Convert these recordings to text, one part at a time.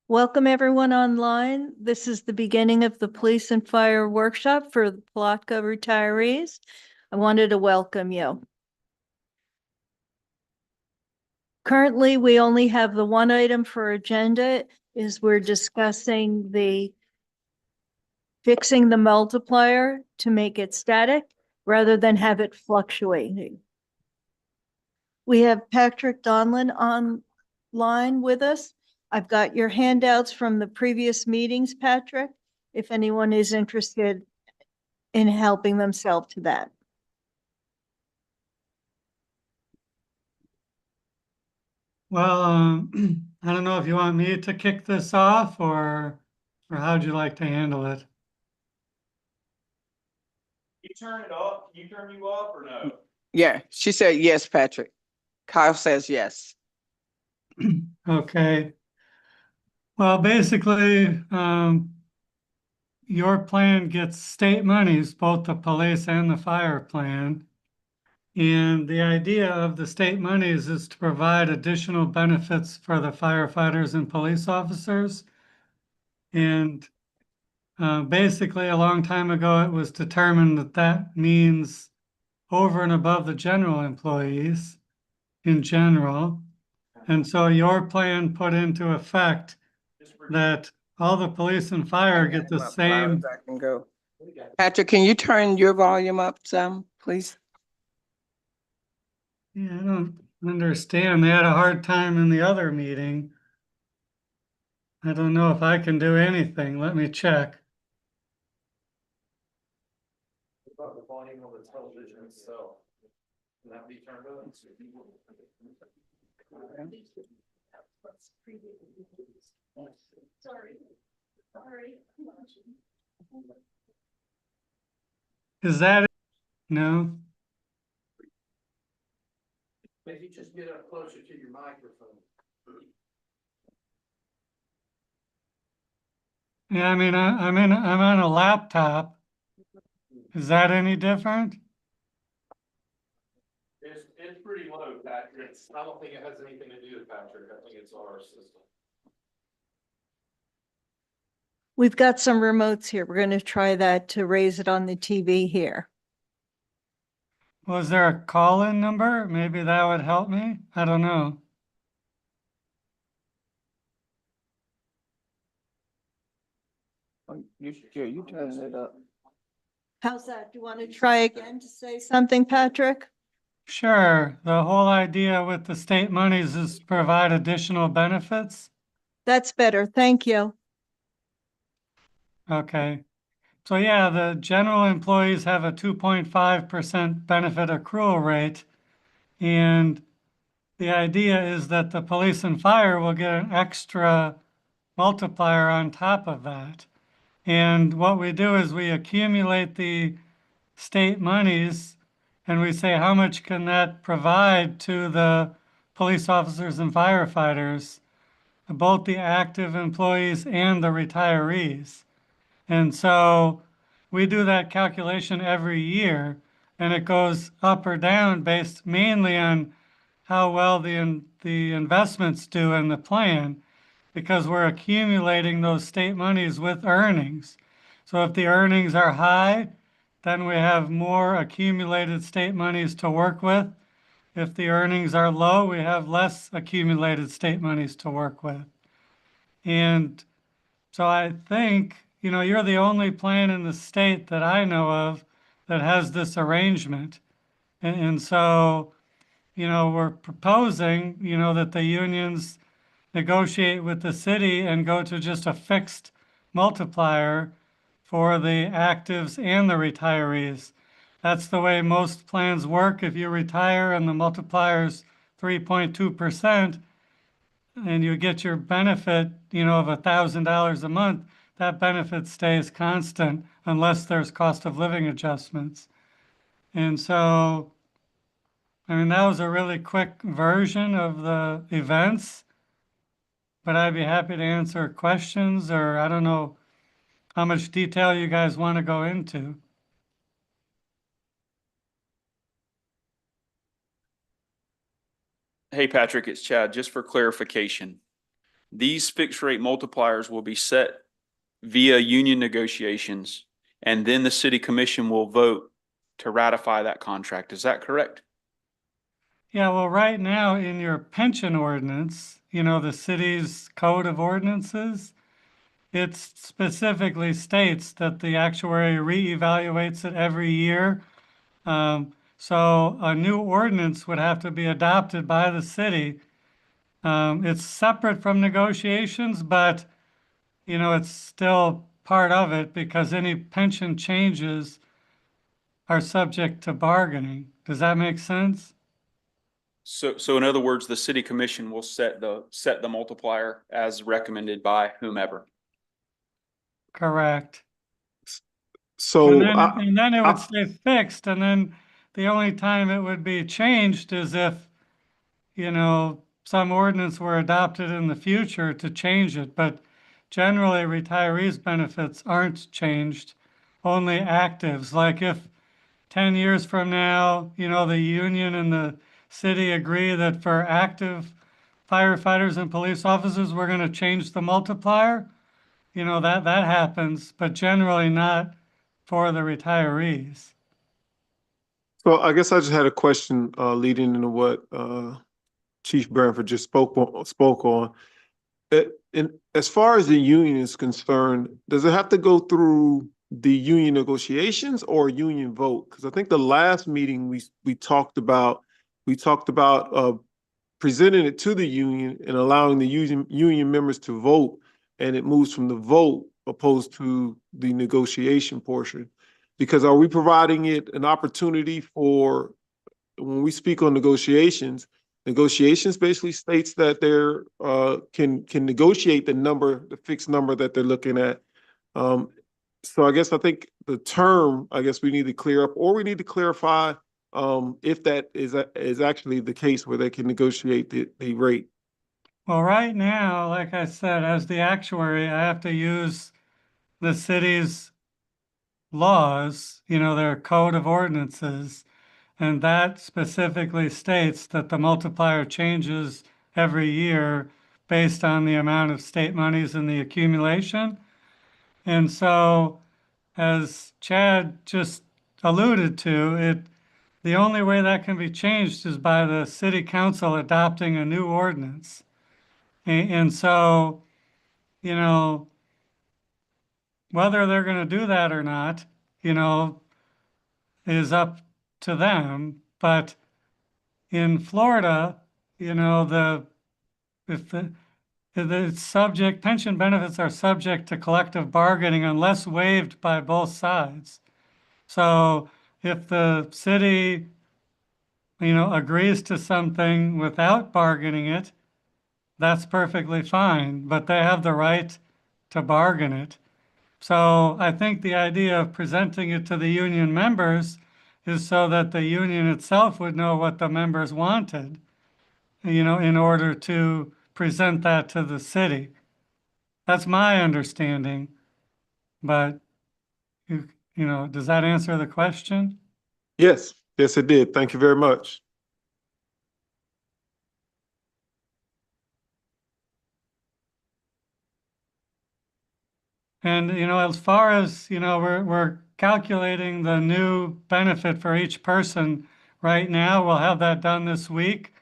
Welcome everyone online. This is the beginning of the Police and Fire Workshop for the Palatka retirees. I wanted to welcome you. Currently, we only have the one item for agenda is we're discussing the fixing the multiplier to make it static rather than have it fluctuating. We have Patrick Donlin online with us. I've got your handouts from the previous meetings, Patrick, if anyone is interested in helping themselves to that. Well, I don't know if you want me to kick this off or how'd you like to handle it? You turn it off? Can you turn you off or no? Yeah, she said yes, Patrick. Kyle says yes. Okay. Well, basically, your plan gets state monies, both the police and the fire plan. And the idea of the state monies is to provide additional benefits for the firefighters and police officers. And basically, a long time ago, it was determined that that means over and above the general employees in general. And so your plan put into effect that all the police and fire get the same. I can go. Patrick, can you turn your volume up some, please? Yeah, I don't understand. They had a hard time in the other meeting. I don't know if I can do anything. Let me check. What about the volume of the television itself? Can that be turned on? Sorry. Is that it? No? Maybe just get up closer to your microphone. Yeah, I mean, I'm on a laptop. Is that any different? It's pretty low, Patrick. I don't think it has anything to do with Patrick. I think it's our system. We've got some remotes here. We're going to try that to raise it on the TV here. Was there a call-in number? Maybe that would help me. I don't know. You turn it up. How's that? Do you want to try again to say something, Patrick? Sure. The whole idea with the state monies is to provide additional benefits. That's better. Thank you. Okay. So yeah, the general employees have a 2.5% benefit accrual rate. And the idea is that the police and fire will get an extra multiplier on top of that. And what we do is we accumulate the state monies and we say, how much can that provide to the police officers and firefighters, both the active employees and the retirees? And so we do that calculation every year, and it goes up or down based mainly on how well the investments do in the plan, because we're accumulating those state monies with earnings. So if the earnings are high, then we have more accumulated state monies to work with. If the earnings are low, we have less accumulated state monies to work with. And so I think, you know, you're the only plan in the state that I know of that has this arrangement. And so, you know, we're proposing, you know, that the unions negotiate with the city and go to just a fixed multiplier for the actives and the retirees. That's the way most plans work. If you retire and the multiplier is 3.2%, and you get your benefit, you know, of $1,000 a month, that benefit stays constant unless there's cost of living adjustments. And so, I mean, that was a really quick version of the events, but I'd be happy to answer questions, or I don't know how much detail you guys want to go into. Hey, Patrick, it's Chad. Just for clarification, these fixed rate multipliers will be set via union negotiations, and then the city commission will vote to ratify that contract. Is that correct? Yeah, well, right now in your pension ordinance, the city's code of ordinances, it specifically states that the actuary reevaluates it every year. So a new ordinance would have to be adopted by the city. It's separate from negotiations, but, it's still part of it because any pension changes are subject to bargaining. Does that make sense? So in other words, the city commission will set the multiplier as recommended by whomever. Correct. So And then it would I- stay fixed, and then the only time it would be changed is if, some ordinance were adopted in the future to change it, but generally retirees' benefits aren't changed, only actives. Like if 10 years from now, the union and the city agree that for active firefighters and police officers, we're going to change the multiplier, that happens, but generally not for the retirees. so I guess I just had a question leading into what Chief Branford just spoke on. And as far as the union is concerned, does it have to go through the union negotiations or a union vote? Because I think the last meeting we talked about presenting it to the union and allowing the union members to vote, and it moves from the vote opposed to the negotiation portion. Because are we providing it an opportunity for, when we speak on negotiations basically states that they're can negotiate the fixed number that they're looking at. So I think the term, we need to clear up, or we need to clarify if that is actually the case where they can negotiate the rate. Well, right now, like I said, as the actuary, I have to use the city's laws, their code of ordinances, and that specifically states that the multiplier changes every year based on the amount of state monies in the accumulation. And so, as Chad just alluded to, the only way that can be changed is by the city council adopting a new ordinance. And so, whether they're going to do that or not, is up to them. But in Florida, if the subject, pension benefits are subject to collective bargaining unless waived by both sides. So if the city, agrees to something without bargaining it, that's perfectly fine, but they have the right to bargain it. So I think the idea of presenting it to the union members is so that the union itself would know what the members wanted, in order to present that to the city. That's my understanding, but does that answer the question? Yes, it did. Thank you very much. And, as far as, we're calculating the new benefit for each person right now. We'll have that done this week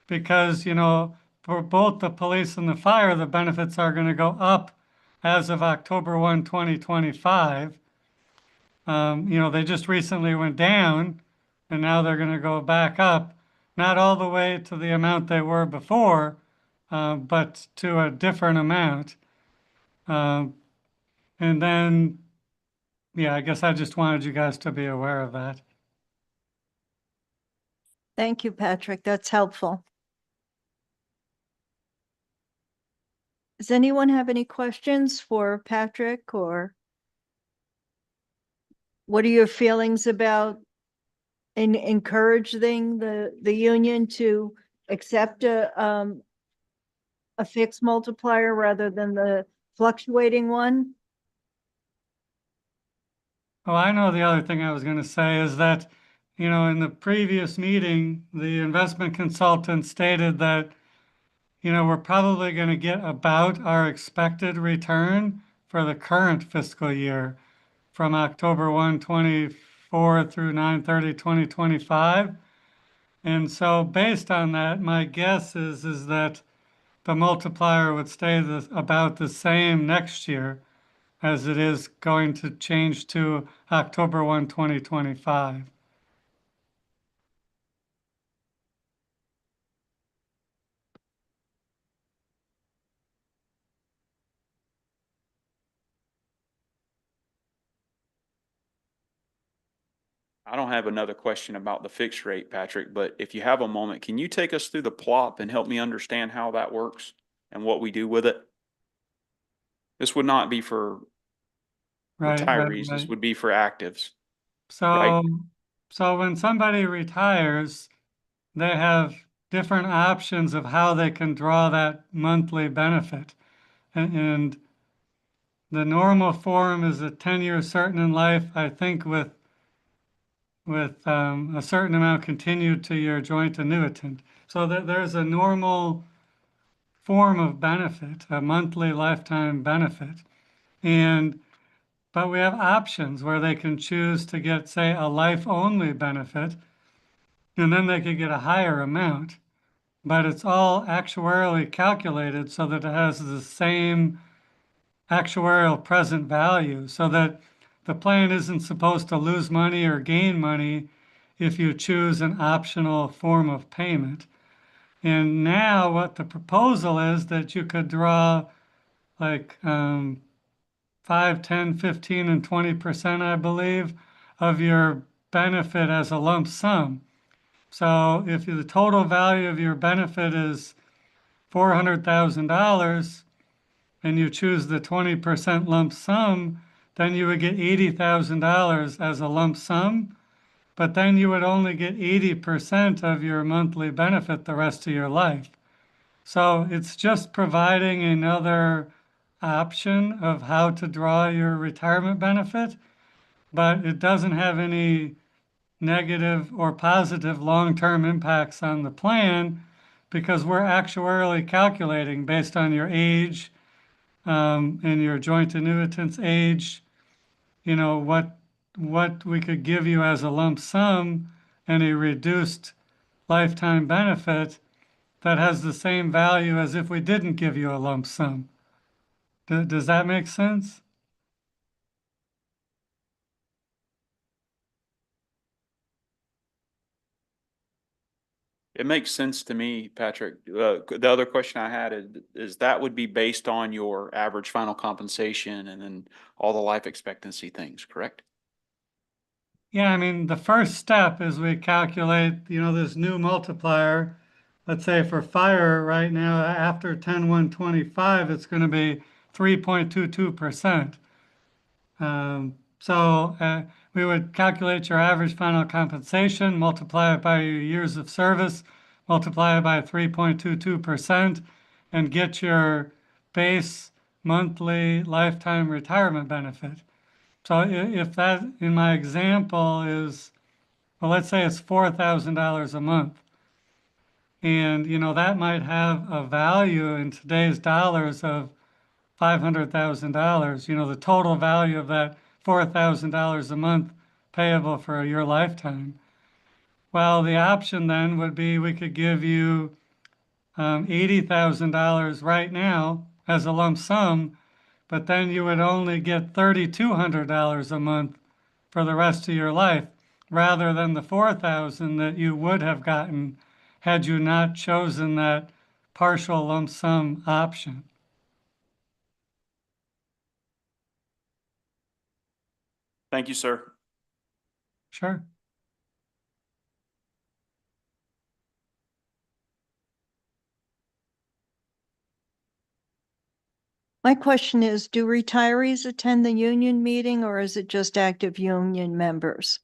because, for both the police and the fire, the benefits are going to go up as of October 1, 2025. They just recently went down and now they're going to go back up, not all the way to the amount they were before, but to a different amount. And then, yeah, I guess I just wanted you guys to be aware of that. Thank you, Patrick. That's helpful. Does anyone have any questions for Patrick, or what are your feelings about encouraging the union to accept a fixed multiplier rather than the fluctuating one? Oh, I know the other thing I was going to say is that, in the previous meeting, the investment consultant stated that, we're probably going to get about our expected return for the current fiscal year from October 1, 24 through 9/30/2025. And so based on that, my guess is that the multiplier would stay about the same next year as it is going to change to October 1, 2025. I don't have another question about the fixed rate, Patrick, but if you have a moment, can you take us through the plot and help me understand how that works and what we do with it? This would not be for Right. retirees. This would be for actives. So, so when somebody retires, they have different options of how they can draw that monthly benefit. And the normal form is a 10-year certain in life, I think with a certain amount continued to your joint annuitant. So that there's a normal form of benefit, a monthly lifetime benefit. But we have options where they can choose to get, say, a life-only benefit, and then they could get a higher amount. But it's all actuarially calculated so that it has the same actuarial present value, so that the plan isn't supposed to lose money or gain money if you choose an optional form of payment. And now what the proposal is that you could draw like 5, 10, 15, and 20%, I believe, of your benefit as a lump sum. So if the total value of your benefit is $400,000 and you choose the 20% lump sum, then you would get $80,000 as a lump sum, but then you would only get 80% of your monthly benefit the rest of your life. So it's just providing another option of how to draw your retirement benefit, but it doesn't have any negative or positive long-term impacts on the plan because we're actuarially calculating based on your age and your joint annuitant's age, what we could give you as a lump sum and a reduced lifetime benefit that has the same value as if we didn't give you a lump sum. Does that make sense? It makes sense to me, Patrick. The other question I had is that would be based on your average final compensation and then all the life expectancy things, correct? Yeah, I mean, the first step is we calculate, this new multiplier. Let's say for fire right now, after 10/1/25, it's going to be 3.22%. We would calculate your average final compensation, multiply it by your years of service, multiply it by 3.22%, and get your base monthly lifetime retirement benefit. So if that, in my example, is, well, let's say it's $4,000 a month. And, that might have a value in today's dollars of $500,000, the total value of that $4,000 a month payable for your lifetime. Well, the option then would be we could give you $80,000 right now as a lump sum, but then you would only get $3,200 a month for the rest of your life, rather than the $4,000 that you would have gotten had you not chosen that partial lump sum option. Thank you, sir. Sure. My question is, do retirees attend the union meeting or is it just active union members?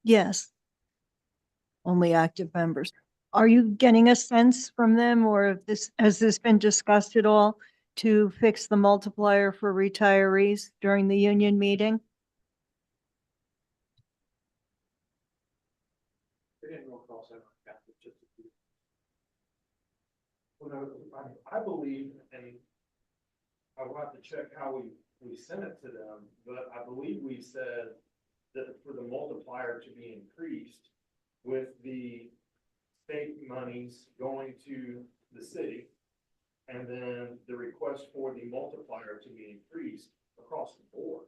Yes. Only active members. Are you getting a sense from them, or has this been discussed at all to fix the multiplier for retirees during the union meeting? I believe, and I will have to check how we sent it to them, but I believe we said that for the multiplier to be increased with the state monies going to the city, and then the request for the multiplier to be increased across the board.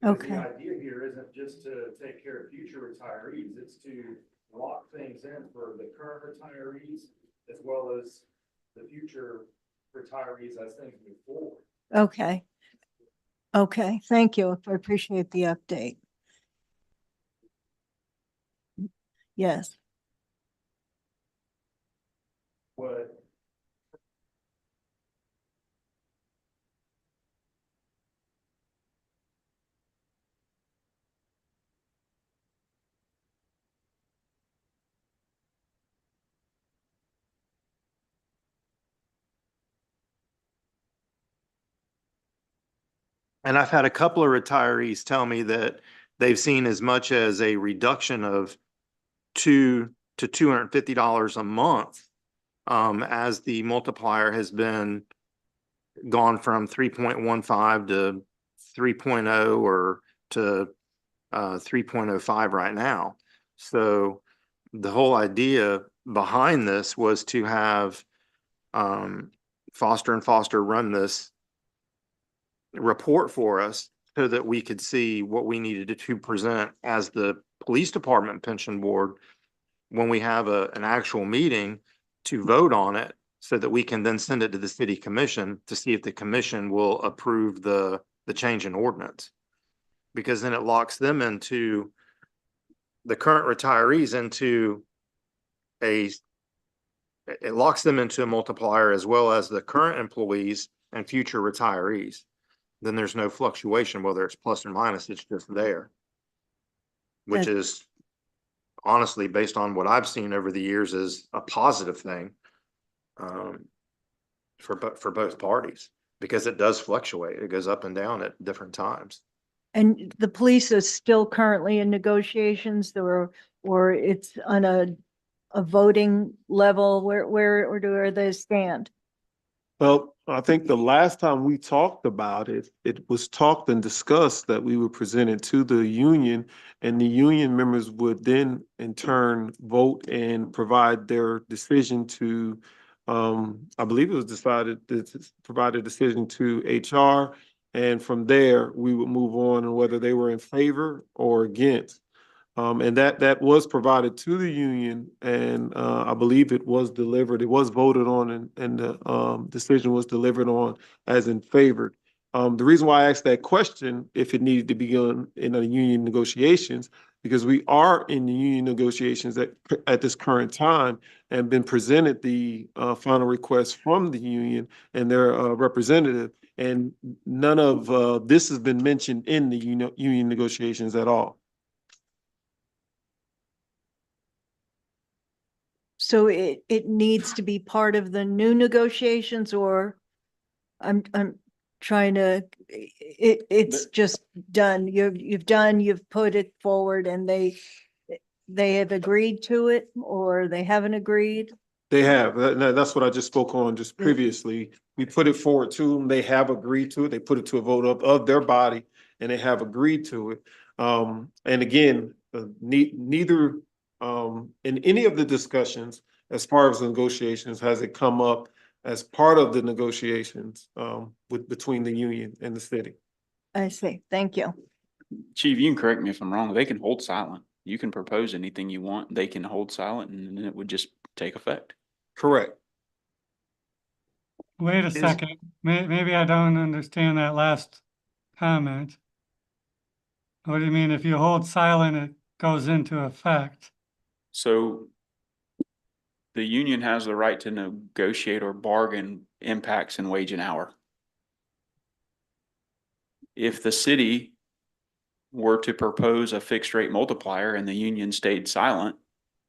Because Okay. the idea here isn't just to take care of future retirees, it's to lock things in for the current retirees as well as the future retirees as things move forward. Okay. Okay, thank you. I appreciate the update. Yes. What And I've had a couple of retirees tell me that they've seen as much as a reduction of $200 to $250 a month, as the multiplier has been gone from 3.15 to 3.0 or to 3.05 right now. So the whole idea behind this was to have Foster and Foster run this report for us so that we could see what we needed to present as the police department pension board when we have an actual meeting to vote on it, so that we can then send it to the city commission to see if the commission will approve the change in ordinance. Because then it locks them into the current retirees into it locks them into a multiplier as well as the current employees and future retirees. Then there's no fluctuation, whether it's plus or minus, it's just there. Which is honestly, based on what I've seen over the years, is a positive thing for both parties, because it does fluctuate. It goes up and down at different times. And the police is still currently in negotiations or it's on a voting level? Where do they stand? Well, I think the last time we talked about it, it was talked and discussed that we would present it to the union, and the union members would then in turn vote and provide their decision to, I believe it was decided to provide a decision to HR. And from there, we would move on whether they were in favor or against. And that was provided to the union, and I believe it was delivered. It was voted on, and the decision was delivered on as in favored. The reason why I asked that question, if it needed to be done in a union negotiations, because we are in the union negotiations at this current time, and been presented the final request from the union and their representative, and none of this has been mentioned in the union negotiations at all. So it needs to be part of the new negotiations, or I'm trying to, it's just done. You've put it forward and they have agreed to it, or they haven't agreed? They have. That's what I just spoke on just previously. We put it forward to them. They have agreed to it. They put it to a vote of their body, and they have agreed to it. And again, neither in any of the discussions as far as negotiations has it come up as part of the negotiations between the union and the city. I see. Thank you. Chief, you can correct me if I'm wrong. They can hold silent. You can propose anything you want. They can hold silent and then it would just take effect. Correct. Wait a second, maybe I don't understand that last comment. What do you mean, if you hold silent, it goes into effect? So the union has the right to negotiate or bargain impacts in wage and hour. If the city were to propose a fixed rate multiplier and the union stayed silent,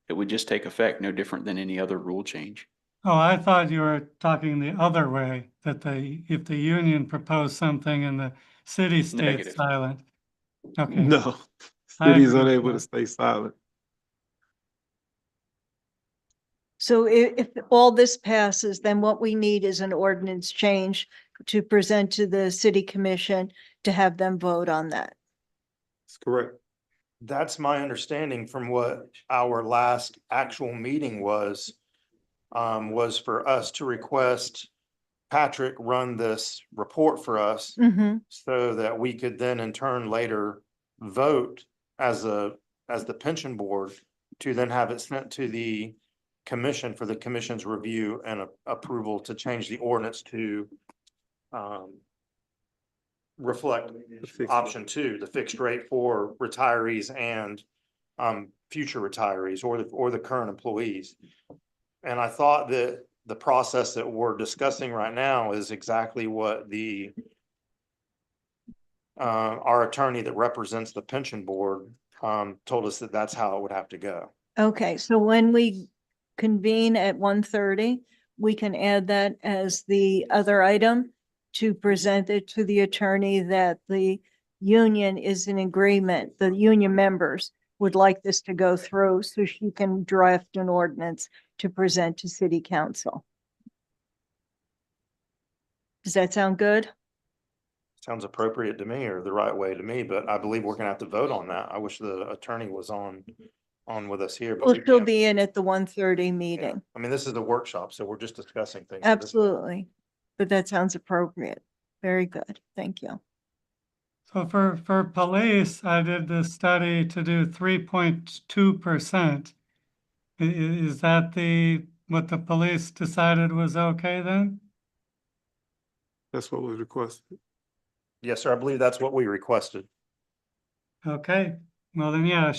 it would just take effect, no different than any other rule change. Oh, I thought you were talking the other way, that if the union proposed something and the city stayed Negative. silent. Okay, No, I city is agree with unable to that. stay silent. So if all this passes, then what we need is an ordinance change to present to the city commission to have them vote on that. That's correct. That's my understanding from what our last actual meeting was for us to request Patrick run this report for us Mhm. so that we could then in turn later vote as the pension board to then have it sent to the commission for the commission's review and approval to change the ordinance to reflect option two, the fixed rate for retirees and future retirees or the current employees. And I thought that the process that we're discussing right now is exactly what our attorney that represents the pension board, told us that that's how it would have to go. Okay, so when we convene at 1:30, we can add that as the other item to present it to the attorney that the union is in agreement, the union members would like this to go through so she can draft an ordinance to present to city council. Does that sound good? Sounds appropriate to me or the right way to me, but I believe we're gonna have to vote on that. I wish the attorney was on with us here. But Well, we she'll can't- be in at the 1:30 yeah. meeting. I mean, this is a workshop, so we're just discussing things. Absolutely. But that sounds appropriate. Very good. Thank you. So for police, I did this study to do 3.2%. Is that what the police decided was okay then? That's what was requested. Yes, sir. I believe that's what we requested. Okay, well then, yeah,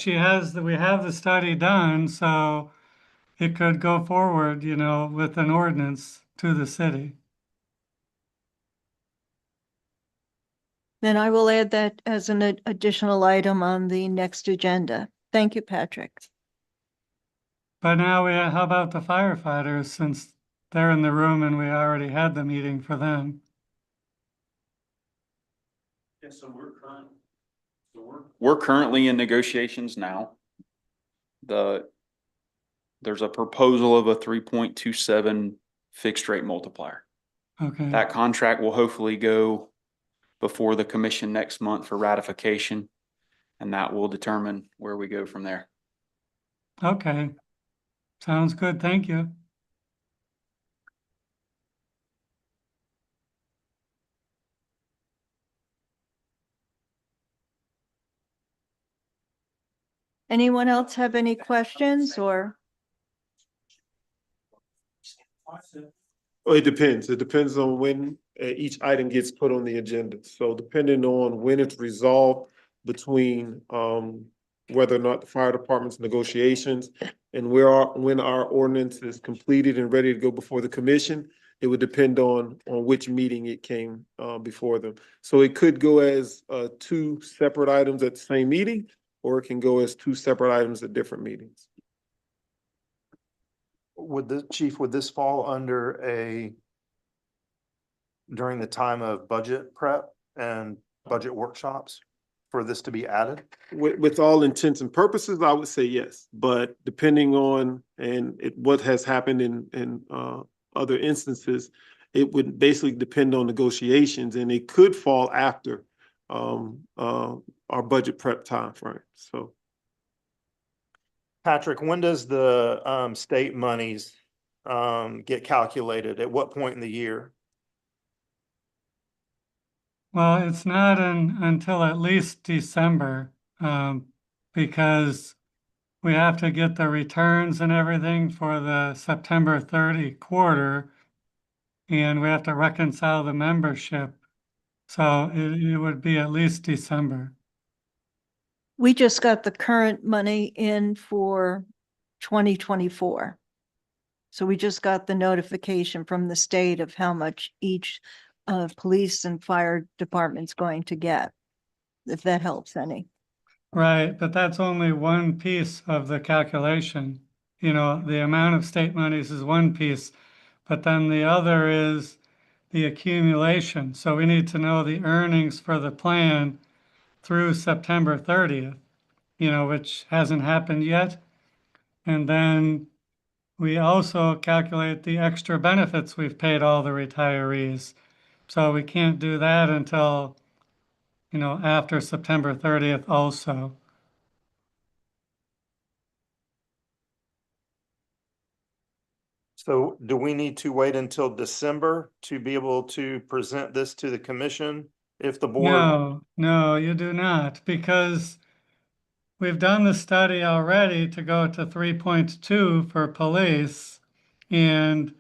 we have the study done, so it could go forward, with an ordinance to the city. Then I will add that as an additional item on the next agenda. Thank you, Patrick. But now how about the firefighters, since they're in the room and we already had the meeting for them? Yeah, so We're currently in negotiations now. There's a proposal of a 3.27 fixed rate multiplier. Okay, That contract will hopefully go before the commission next month for ratification, and that will determine where we go from there. okay. Sounds good, thank you. Anyone else have any questions or? Oh, it depends. It depends on when each item gets put on the agenda. So depending on when it's resolved between whether or not the fire department's negotiations and when our ordinance is completed and ready to go before the commission, it would depend on which meeting it came before them. So it could go as two separate items at the same meeting, or it can go as two separate items at different meetings. Would this fall under during the time of budget prep and budget workshops for this to be added? With all intents and purposes, I would say yes, but depending on what has happened in other instances, it would basically depend on negotiations, and it could fall after our budget prep timeframe. So, Patrick, when does the state monies get calculated? At what point in the year? Well, it's not until at least December, because we have to get the returns and everything for the September 30 quarter, and we have to reconcile the membership. So it would be at least December. We just got the current money in for 2024. So we just got the notification from the state of how much each police and fire department's going to get, if that helps any. Right, but that's only one piece of the calculation. The amount of state monies is one piece, but then the other is the accumulation. So we need to know the earnings for the plan through September 30th, which hasn't happened yet. And then we also calculate the extra benefits we've paid all the retirees. So we can't do that until, after September 30th also. So do we need to wait until December to be able to present this to the commission? If the board, No, you do not, because we've done the study already to go to 3.2 for police. And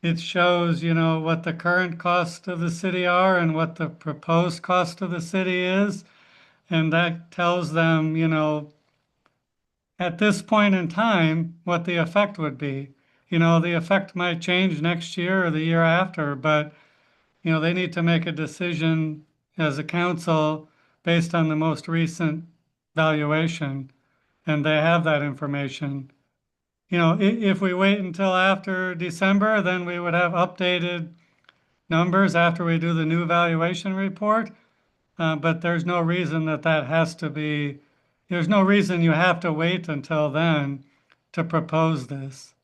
it shows, what the current cost of the city are and what the proposed cost of the city is. And that tells them, at this point in time, what the effect would be. The effect might change next year or the year after, but, they need to make a decision as a council based on the most recent valuation, and they have that information. If we wait until after December, then we would have updated numbers after we do the new valuation report. But there's no reason that has to be, there's no reason you have to wait until then to propose this.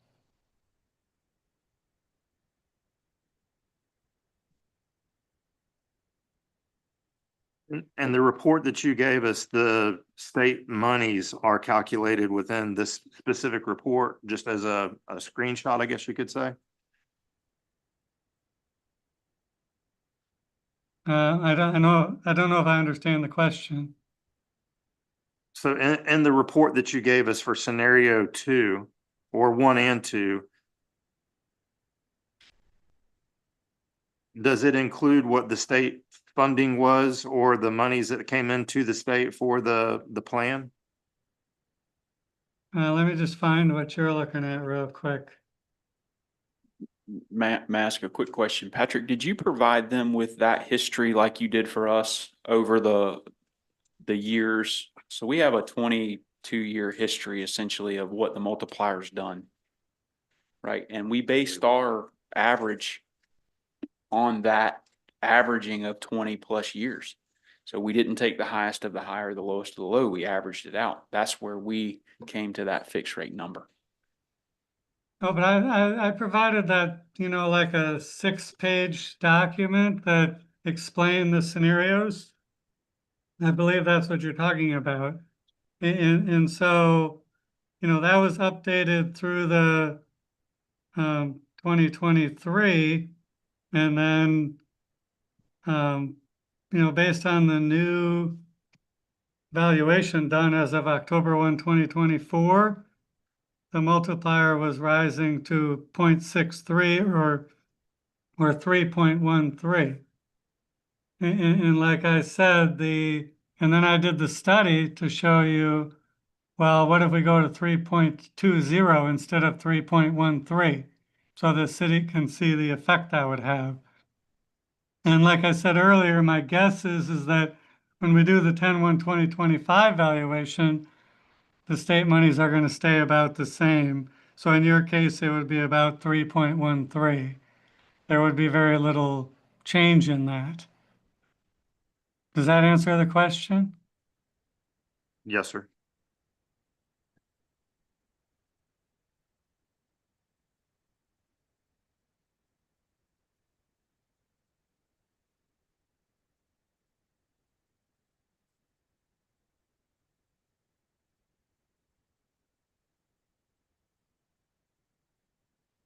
and the report that you gave us, the state monies are calculated within this specific report, just as a screenshot, I guess you could say? I don't know if I understand the question. So in the report that you gave us for scenario 2, or 1 and 2, does it include what the state funding was or the monies that came into the state for the plan? Let me just find what you're looking at real quick. May I ask a quick question? Patrick, did you provide them with that history like you did for us over the years? So we have a 22-year history essentially of what the multiplier's done. Right? And we based our average on that averaging of 20 plus years. So we didn't take the highest of the high or the lowest of the low. We averaged it out. That's where we came to that fixed rate number. Oh, but I provided that, like a 6-page document that explained the scenarios. I believe that's what you're talking about. And so, that was updated through the 2023. And then, based on the new valuation done as of October 1, 2024, the multiplier was rising to 0.63 or 3.13. And like I said, and then I did the study to show you, well, what if we go to 3.20 instead of 3.13? So the city can see the effect that would have. And like I said earlier, my guess is that when we do the 10/1/2025 valuation, the state monies are going to stay about the same. So in your case, it would be about 3.13. There would be very little change in that. Does that answer the question? Yes, sir.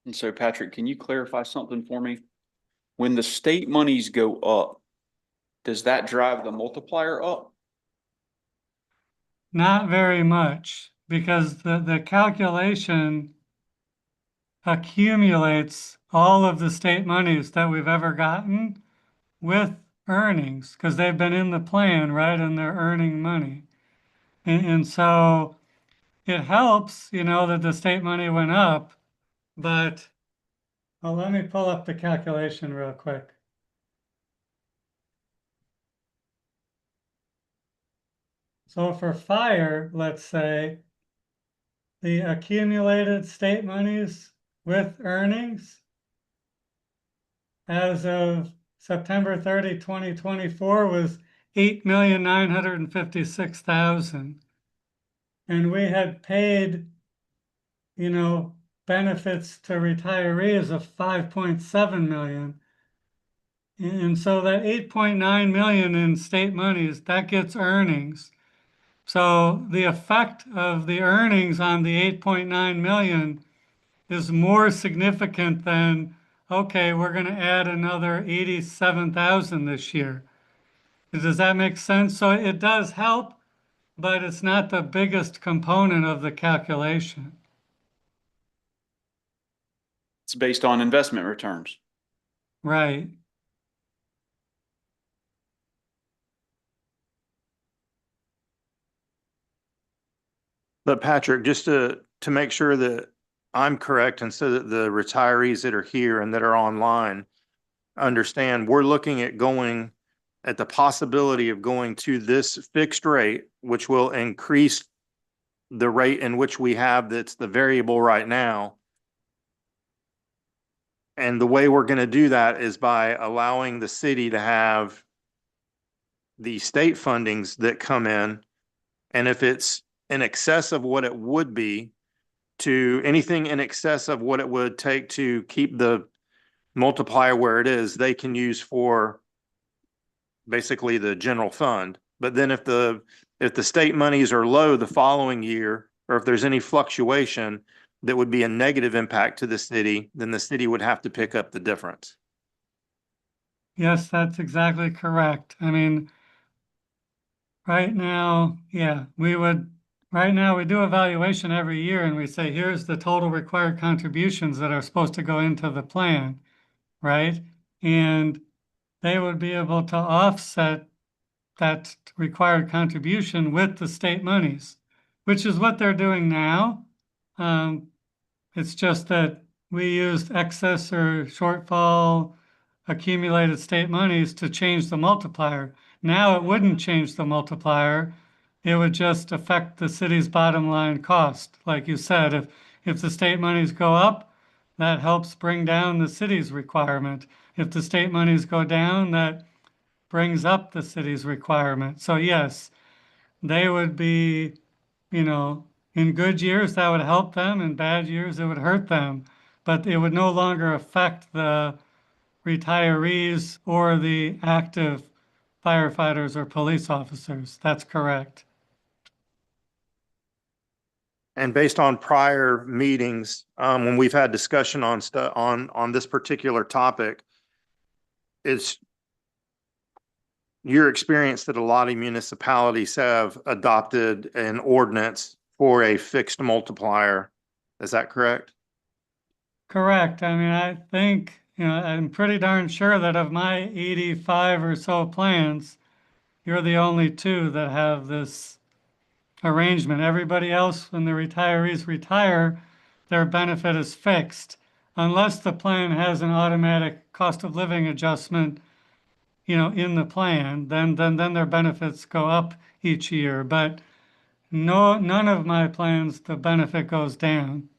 And so Patrick, can you clarify something for me? When the state monies go up, does that drive the multiplier up? Not very much, because the calculation accumulates all of the state monies that we've ever gotten with earnings, because they've been in the plan, right? And they're earning money. And so it helps, that the state money went up, but well, let me pull up the calculation real quick. So for fire, let's say, the accumulated state monies with earnings as of September 30, 2024 was 8,956,000. And we had paid, benefits to retirees of 5.7 million. And so that 8.9 million in state monies, that gets earnings. So the effect of the earnings on the 8.9 million is more significant than, okay, we're going to add another 87,000 this year. Does that make sense? So it does help, but it's not the biggest component of the calculation. It's based on investment returns. Right. But Patrick, just to make sure that I'm correct and so that the retirees that are here and that are online understand, we're looking at going at the possibility of going to this fixed rate, which will increase the rate in which we have that's the variable right now. And the way we're going to do that is by allowing the city to have the state fundings that come in. And if it's in excess of what it would be, to anything in excess of what it would take to keep the multiplier where it is, they can use for basically the general fund. But then if the state monies are low the following year, or if there's any fluctuation that would be a negative impact to the city, then the city would have to pick up the difference. Yes, that's exactly correct. I mean, right now, yeah, right now we do evaluation every year and we say, here's the total required contributions that are supposed to go into the plan, right? And they would be able to offset that required contribution with the state monies, which is what they're doing now. It's just that we used excess or shortfall accumulated state monies to change the multiplier. Now it wouldn't change the multiplier. It would just affect the city's bottom line cost. Like you said, if the state monies go up, that helps bring down the city's requirement. If the state monies go down, that brings up the city's requirement. So yes, they would be, in good years, that would help them. In bad years, it would hurt them. But it would no longer affect the retirees or the active firefighters or police officers. That's correct. And based on prior meetings, when we've had discussion on on this particular topic, it's your experience that a lot of municipalities have adopted an ordinance for a fixed multiplier. Is that correct? Correct. I mean, I think, I'm pretty darn sure that of my 85 or so plans, you're the only two that have this arrangement. Everybody else, when the retirees retire, their benefit is fixed. Unless the plan has an automatic cost of living adjustment, in the plan, then their benefits go up each year. But none of my plans, the benefit goes down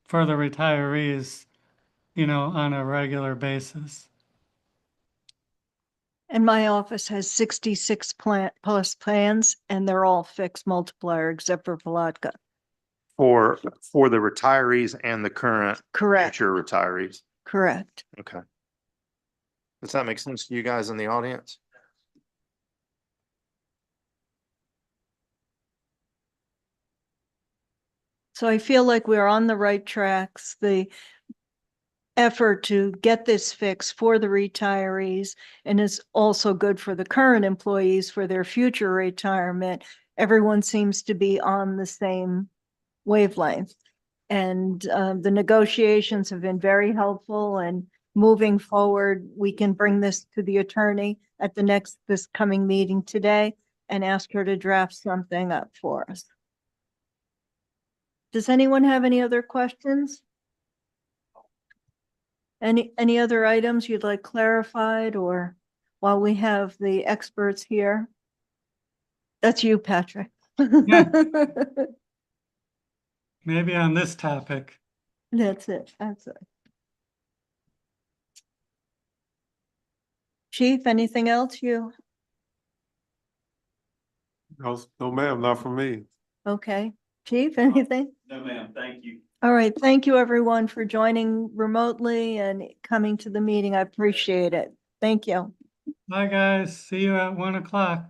for the retirees, on a regular basis. And my office has 66 plus plans, and they're all fixed multiplier except for Palatka. For the retirees and the current Correct, future retirees. correct. Okay. Does that make sense to you guys in the audience? So I feel like we're on the right tracks. The effort to get this fixed for the retirees and is also good for the current employees for their future retirement. Everyone seems to be on the same wavelength. And the negotiations have been very helpful, and moving forward, we can bring this to the attorney at this coming meeting today and ask her to draft something up for us. Does anyone have any other questions? Any other items you'd like clarified, or while we have the experts here? That's you, Patrick. Maybe on this topic. That's it. Chief, anything else you? No, ma'am, not for me. Okay. Chief, anything? No, ma'am, thank you. All right, thank you everyone for joining remotely and coming to the meeting. I appreciate it. Thank you. Bye, guys. See you at 1 o'clock.